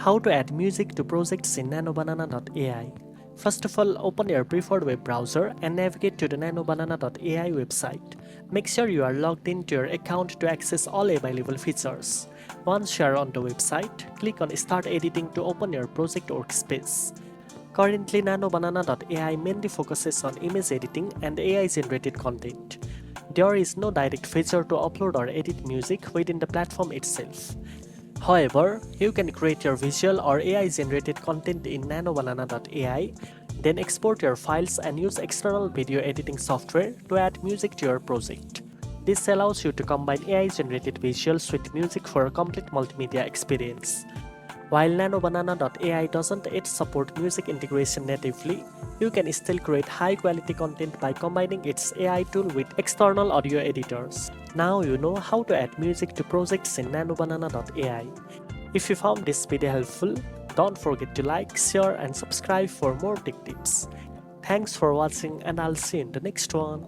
How to add music to projects in NanoBanana.ai. First of all, open your preferred web browser and navigate to the NanoBanana.ai website. Make sure you are logged into your account to access all available features. Once you are on the website, click on Start Editing to open your project workspace. Currently, NanoBanana.ai mainly focuses on image editing and AI-generated content. There is no direct feature to upload or edit music within the platform itself. However, you can create your visual or AI-generated content in NanoBanana.ai, then export your files and use external video editing software to add music to your project. This allows you to combine AI-generated visuals with music for a complete multimedia experience. While NanoBanana.ai doesn't yet support music integration natively, you can still create high-quality content by combining its AI tool with external audio editors. Now you know how to add music to projects in NanoBanana.ai. If you found this video helpful, don't forget to like, share and subscribe for more tech tips. Thanks for watching and I'll see you in the next one.